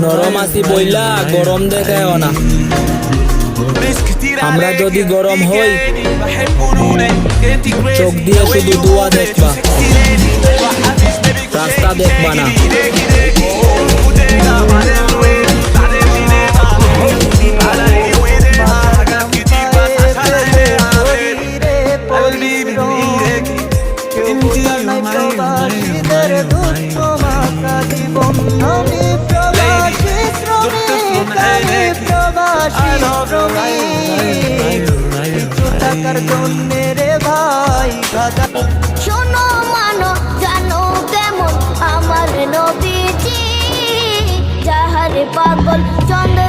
নরম আছি বইলা গরম দেখায়ও না। আমরা যদি গরম হই চোখ দিয়ে শুধু দুয়া দেখবা, রাস্তা দেখবা না। শোনো মানো জানো কেমন আমার নবীজি, যাহারে পাগল চন্দ্র